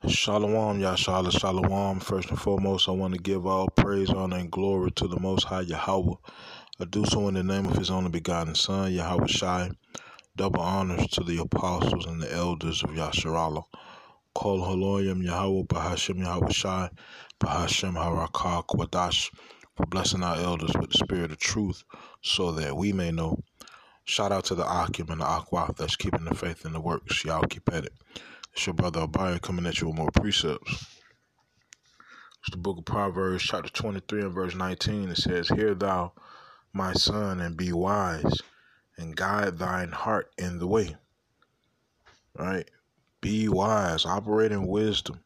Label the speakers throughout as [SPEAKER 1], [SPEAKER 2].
[SPEAKER 1] Shalom, Yashala, Shalom. First and foremost, I want to give all praise, honor, and glory to the Most High Yahweh. I do so in the name of His only begotten Son, Yahweh Shai. Double honors to the apostles and the elders of Yasharallah. Kol Haloyim Yahweh, Bahashem Yahweh Shai, Bahashem Harakah Kwadash, for blessing our elders with the spirit of truth, so that we may know. Shout out to the Akim and the Akwaf that's keeping the faith in the works. Y'all keep at it. It's your brother Abaya coming at you with more precepts. It's the book of Proverbs, chapter 23 and verse 19. It says, "Hear thou, my son, and be wise, and guide thine heart in the way." Right? Be wise. Operate in wisdom.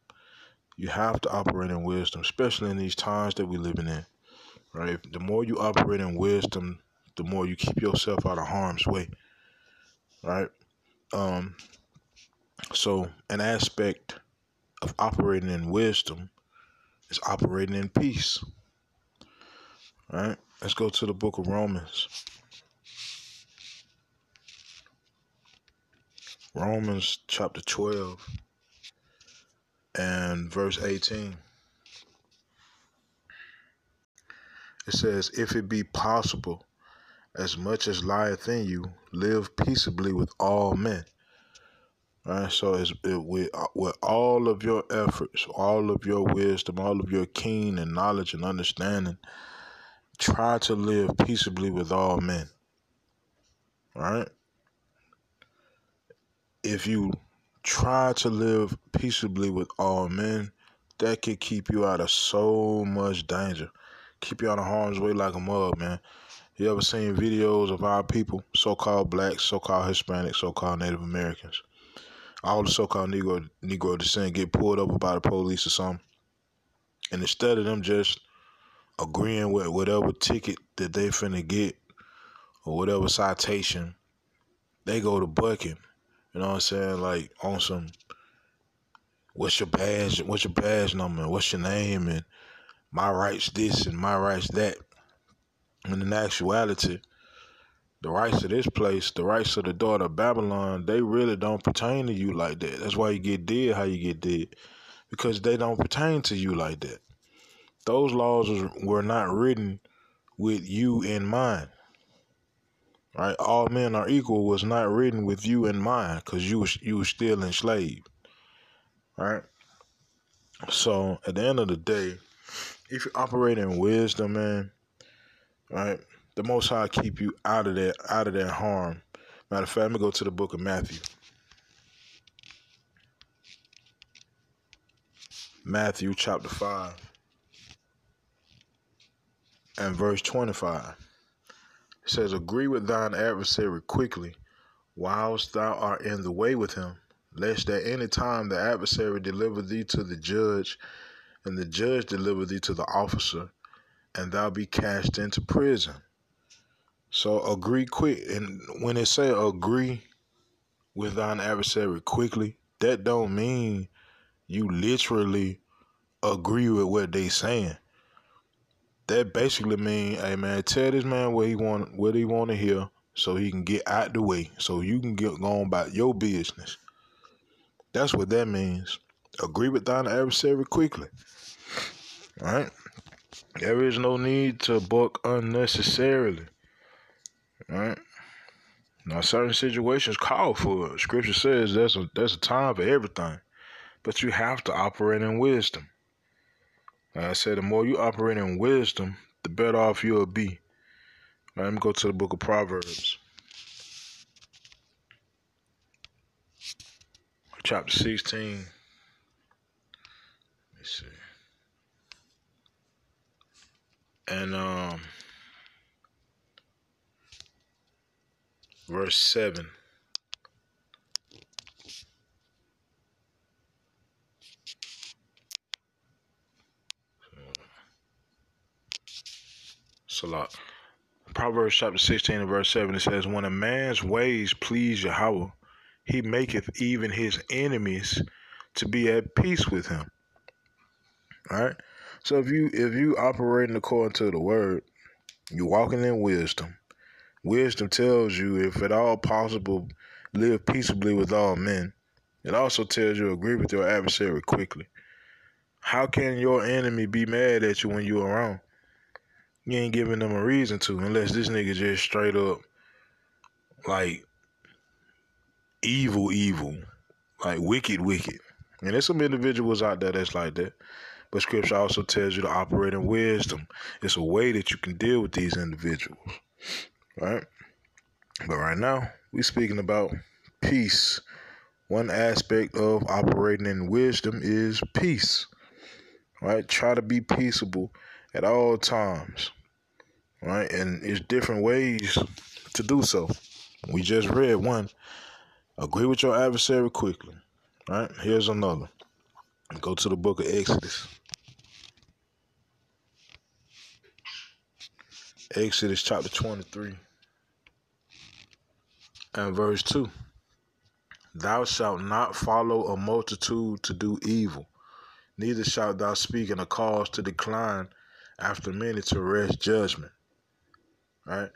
[SPEAKER 1] You have to operate in wisdom, especially in these times that we're living in. Right? The more you operate in wisdom, the more you keep yourself out of harm's way. Right? So an aspect of operating in wisdom is operating in peace. All right, let's go to the book of Romans. Romans chapter 12 and verse 18. It says, "If it be possible, as much as lieth in you, live peaceably with all men." All right, so with all of your efforts, all of your wisdom, all of your keen and knowledge and understanding, try to live peaceably with all men. All right? If you try to live peaceably with all men, that could keep you out of so much danger. Keep you out of harm's way like a mug, man. You ever seen videos of our people, so-called blacks, so-called Hispanics, so-called Native Americans, all the so-called Negro descent get pulled over by the police or something, and instead of them just agreeing with whatever ticket that they finna get or whatever citation, they go to bucking. You know what I'm saying? Like on some, what's your badge? What's your badge number? What's your name? And my rights this and my rights that. And in actuality, the rights of this place, the rights of the daughter of Babylon, they really don't pertain to you like that. That's why you get dead how you get dead. Because they don't pertain to you like that. Those laws were not written with you in mind. Right? All men are equal was not written with you in mind because you was still enslaved. Right? So at the end of the day, if you operate in wisdom, man, right, the Most High keep you out of that harm. Matter of fact, let me go to the book of Matthew. Matthew chapter 5 and verse 25. It says, "Agree with thine adversary quickly, whilst thou art in the way with him, lest at any time the adversary deliver thee to the judge, and the judge deliver thee to the officer, and thou be cast into prison." So agree quick. And when it say agree with thine adversary quickly, that don't mean you literally agree with what they saying. That basically mean, hey man, tell this man what he want to hear, so he can get out the way, so you can get going about your business. That's what that means. Agree with thine adversary quickly. All right? There is no need to buck unnecessarily. All right? Now, certain situations call for it. Scripture says there's a time for everything, but you have to operate in wisdom. Like I said, the more you operate in wisdom, the better off you'll be. Right, let me go to the book of Proverbs, chapter 16. Let me see. And verse 7. Salat. Proverbs chapter 16 and verse 7, it says, "When a man's ways please Yahweh, he maketh even his enemies to be at peace with him." All right? So if you operating according to the word, you're walking in wisdom. Wisdom tells you, if at all possible, live peaceably with all men. It also tells you agree with your adversary quickly. How can your enemy be mad at you when you're around? You ain't giving them a reason to, unless this nigga just straight up like evil, like wicked. And there's some individuals out there that's like that. But scripture also tells you to operate in wisdom. It's a way that you can deal with these individuals, right? But right now, we speaking about peace. One aspect of operating in wisdom is peace, right? Try to be peaceable at all times, right? And there's different ways to do so. We just read one. Agree with your adversary quickly, right? Here's another. Go to the book of Exodus. Exodus chapter 23 and verse 2. Thou shalt not follow a multitude to do evil, neither shalt thou speak in a cause to decline after many to wrest judgment. Right?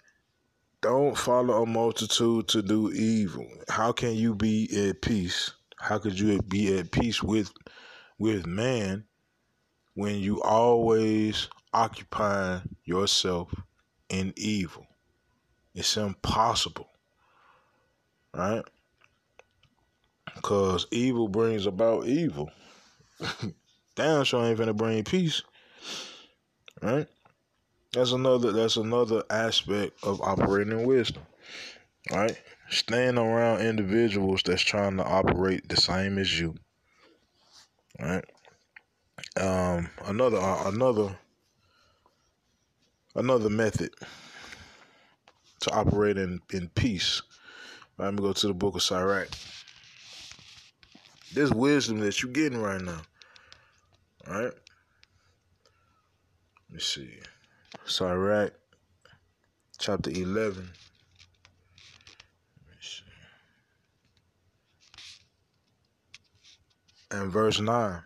[SPEAKER 1] Don't follow a multitude to do evil. How can you be at peace? How could you be at peace with man when you always occupy yourself in evil? It's impossible, right? Because evil brings about evil. Damn sure ain't finna bring peace, right? That's another aspect of operating in wisdom, right? Staying around individuals that's trying to operate the same as you, right? Another method to operate in peace. Right, let me go to the book of Sirach. This wisdom that you're getting right now, right? Let me see. Sirach chapter 11. And verse 9.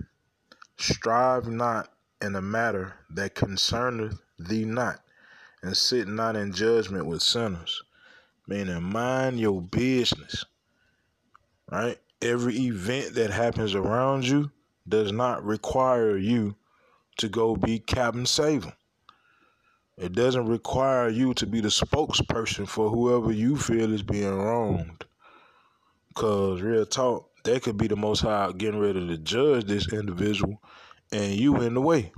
[SPEAKER 1] Strive not in a matter that concerneth thee not, and sit not in judgment with sinners. Meaning, mind your business, right? Every event that happens around you does not require you to go be Captain Save 'em. It doesn't require you to be the spokesperson for whoever you feel is being wronged. Because real talk, that could be the Most High getting ready to judge this individual and you in the way.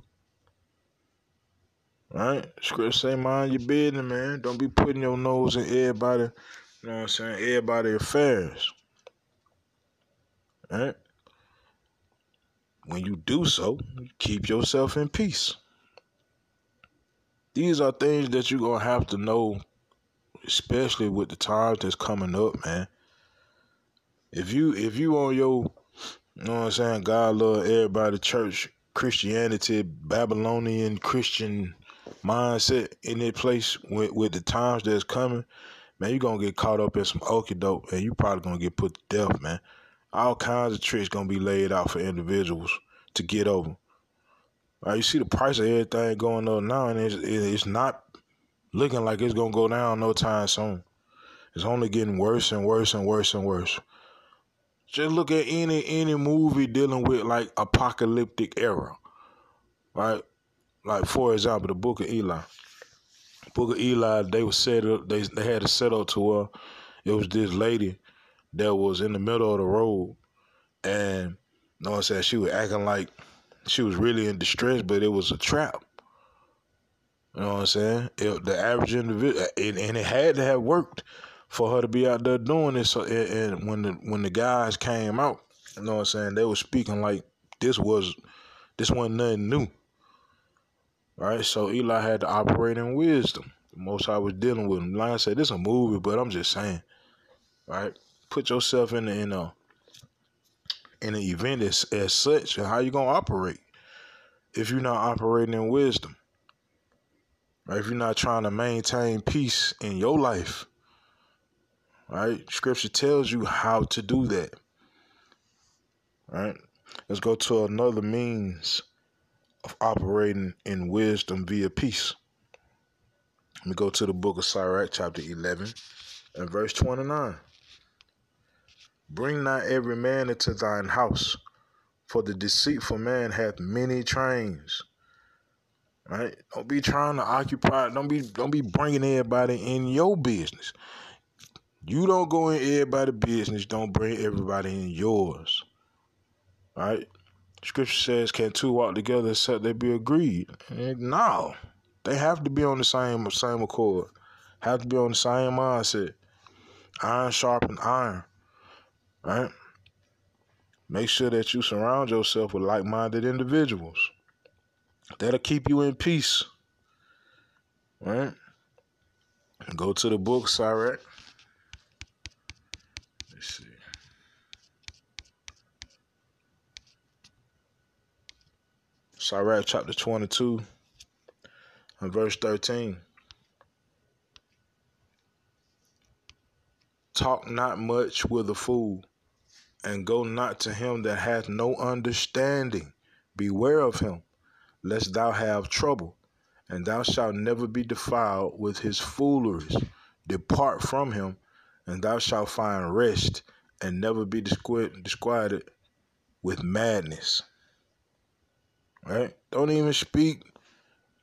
[SPEAKER 1] Right? Scripture say mind your business, man. Don't be putting your nose in everybody, you know what I'm saying, everybody affairs. Right? When you do so, keep yourself in peace. These are things that you're gonna have to know, especially with the times that's coming up, man. If you on your, you know what I'm saying, God love everybody, church, Christianity, Babylonian Christian mindset in that place with the times that's coming, man, you gonna get caught up in some okie doke and you probably gonna get put to death, man. All kinds of tricks gonna be laid out for individuals to get over. Right, you see the price of everything going up now, and it's not looking like it's gonna go down no time soon. It's only getting worse and worse and worse and worse. Just look at any movie dealing with like apocalyptic era, right? Like for example, the Book of Eli. Book of Eli, they was set up. They had it set up to where it was this lady that was in the middle of the road, and you know what I'm saying, she was acting like she was really in distress, but it was a trap. You know what I'm saying? The average individual, and it had to have worked for her to be out there doing this. So, and when the guys came out, you know what I'm saying, they were speaking like this wasn't nothing new, right? So Eli had to operate in wisdom. The Most High was dealing with him. Like I said, this is a movie, but I'm just saying, right? Put yourself in an event as such, and how you gonna operate if you're not operating in wisdom, right? If you're not trying to maintain peace in your life, right? Scripture tells you how to do that, right? Let's go to another means of operating in wisdom via peace. Let me go to the book of Sirach, chapter 11 and verse 29. Bring not every man into thine house, for the deceitful man hath many trains. Right? Don't be trying to occupy. Don't be bringing everybody in your business. You don't go in everybody's business. Don't bring everybody in yours. Right? Scripture says, "Can two walk together except they be agreed?" And no, they have to be on the same accord. Have to be on the same mindset. Iron sharpens iron. Right? Make sure that you surround yourself with like-minded individuals. That'll keep you in peace. Right? Go to the book, Sirach. Let's see. Sirach chapter 22 and verse 13. Talk not much with a fool, and go not to him that hath no understanding. Beware of him, lest thou have trouble, and thou shalt never be defiled with his fooleries. Depart from him, and thou shalt find rest, and never be disquieted with madness. Right? Don't even speak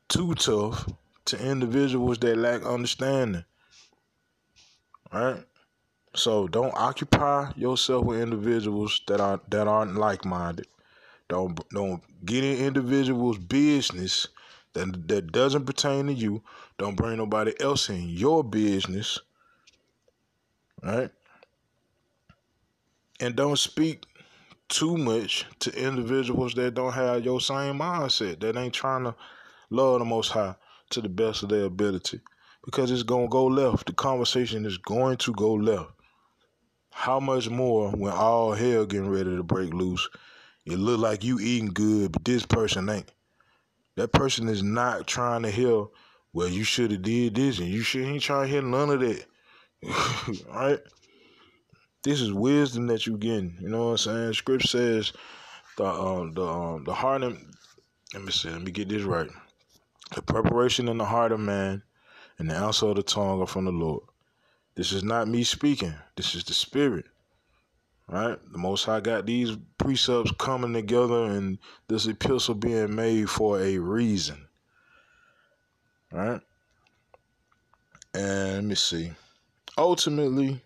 [SPEAKER 1] too tough to individuals that lack understanding. Right? So don't occupy yourself with individuals that aren't like-minded. Don't get in individuals' business that doesn't pertain to you. Don't bring nobody else in your business. Right? And don't speak too much to individuals that don't have your same mindset, that ain't trying to love the Most High to the best of their ability. Because it's going to go left. The conversation is going to go left. How much more when all hell getting ready to break loose? It look like you eating good, but this person ain't. That person is not trying to hear, well, you should have did this, and you ain't trying to hear none of that. Right? This is wisdom that you getting. You know what I'm saying? Scripture says the heart of, let me get this right. The preparation in the heart of man and the answer of the tongue are from the Lord. This is not me speaking. This is the Spirit. Right? The Most High got these precepts coming together, and this epistle being made for a reason. Right? And let me see. Ultimately,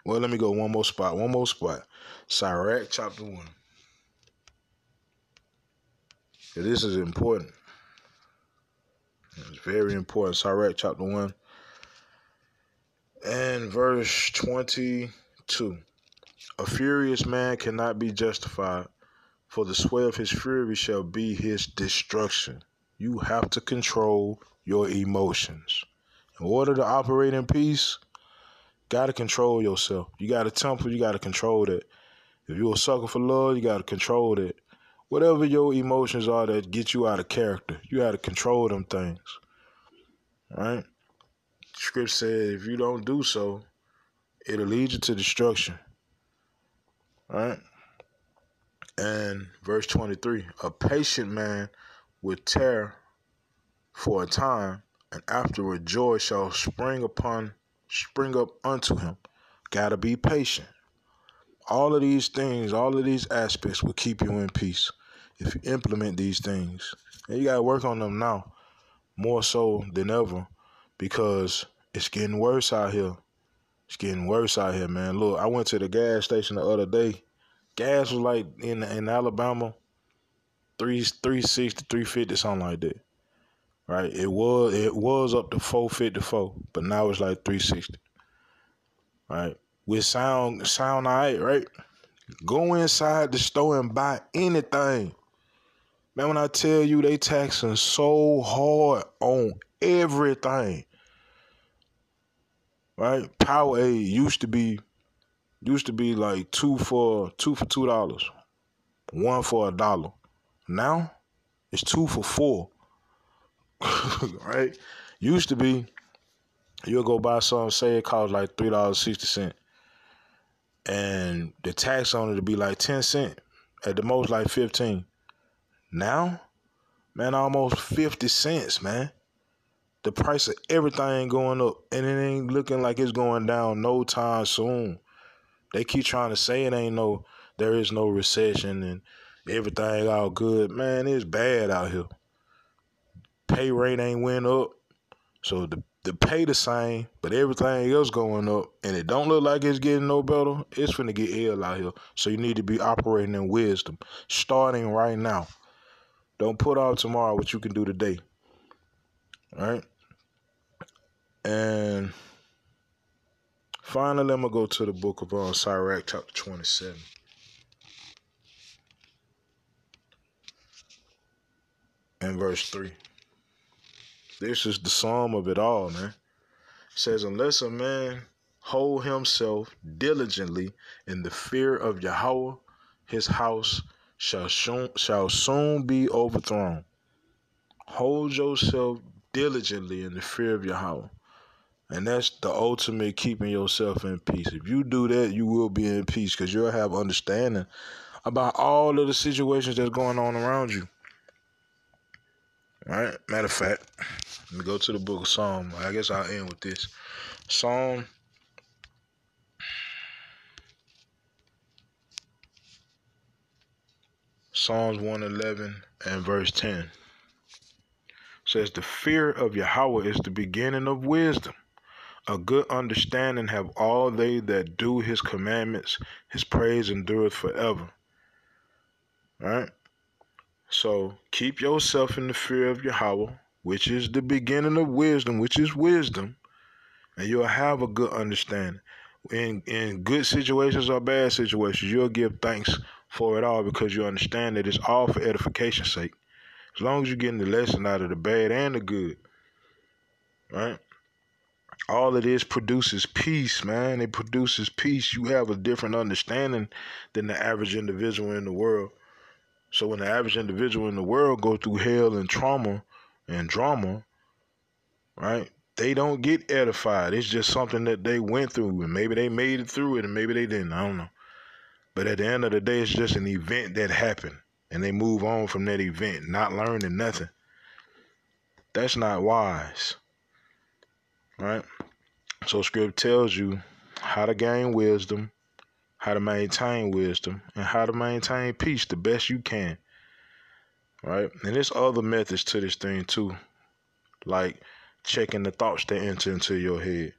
[SPEAKER 1] well, let me go one more spot. Sirach chapter 1. This is important. It's very important. Sirach chapter 1 and verse 22. A furious man cannot be justified, for the sway of his fury shall be his destruction. You have to control your emotions. In order to operate in peace, gotta control yourself. You got a temper, you gotta control that. If you're a sucker for love, you gotta control that. Whatever your emotions are that get you out of character, you gotta control them things. Right? Scripture says if you don't do so, it'll lead you to destruction. Right? And verse 23, a patient man will tear for a time, and afterward joy shall spring up unto him. Gotta be patient. All of these things, all of these aspects will keep you in peace if you implement these things. And you gotta work on them now, more so than ever, because it's getting worse out here. It's getting worse out here, man. Look, I went to the gas station the other day. Gas was like in Alabama, 360, 350, something like that. Right? It was up to 454, but now it's like 360. Right? With sound all right, right? Go inside the store and buy anything. Man, when I tell you they taxing so hard on everything. Right? Powerade used to be like two for $2, one for $1. Now it's 2 for $4. Right? Used to be you'll go buy something, say it costs like $3.60, and the tax on it would be like 10 cents, at the most like 15. Now, man, almost 50 cents, man. The price of everything going up, and it ain't looking like it's going down no time soon. They keep trying to say there is no recession and everything all good. Man, it's bad out here. Pay rate ain't went up. So the pay the same, but everything else going up, and it don't look like it's getting no better. It's finna get ill out here. So you need to be operating in wisdom, starting right now. Don't put off tomorrow what you can do today. All right? And finally, I'm going to go to the book of Sirach, chapter 27. And verse 3. This is the sum of it all, man. It says, unless a man hold himself diligently in the fear of Yahweh, his house shall soon be overthrown. Hold yourself diligently in the fear of Yahweh. And that's the ultimate keeping yourself in peace. If you do that, you will be in peace because you'll have understanding about all of the situations that's going on around you. All right? Matter of fact, let me go to the book of Psalm. I guess I'll end with this. Psalms 111 and verse 10 says, the fear of Yahweh is the beginning of wisdom. A good understanding have all they that do his commandments. His praise endureth forever. All right? So keep yourself in the fear of Yahweh, which is the beginning of wisdom, which is wisdom, and you'll have a good understanding. In good situations or bad situations, you'll give thanks for it all because you understand that it's all for edification's sake. As long as you're getting the lesson out of the bad and the good, right? All of this produces peace, man. It produces peace. You have a different understanding than the average individual in the world. So when the average individual in the world go through hell and trauma and drama, right, they don't get edified. It's just something that they went through, and maybe they made it through it, and maybe they didn't. I don't know. But at the end of the day, it's just an event that happened, and they move on from that event, not learning nothing. That's not wise, right? So script tells you how to gain wisdom, how to maintain wisdom, and how to maintain peace the best you can, right? And there's other methods to this thing too, like checking the thoughts that enter into your head,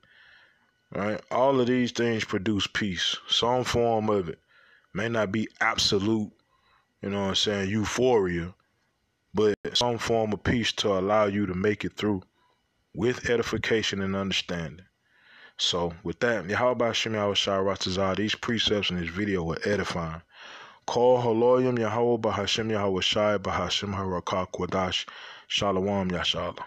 [SPEAKER 1] right? All of these things produce peace. Some form of it may not be absolute, you know what I'm saying, euphoria, but some form of peace to allow you to make it through with edification and understanding. So with that, Yahweh Shem Yahweh Shai Ratazah, these precepts in this video were edifying. Call Haloyim Yahweh Bahashem Yahweh Shai Bahashem Harakah Kwadash Shalom Yashala.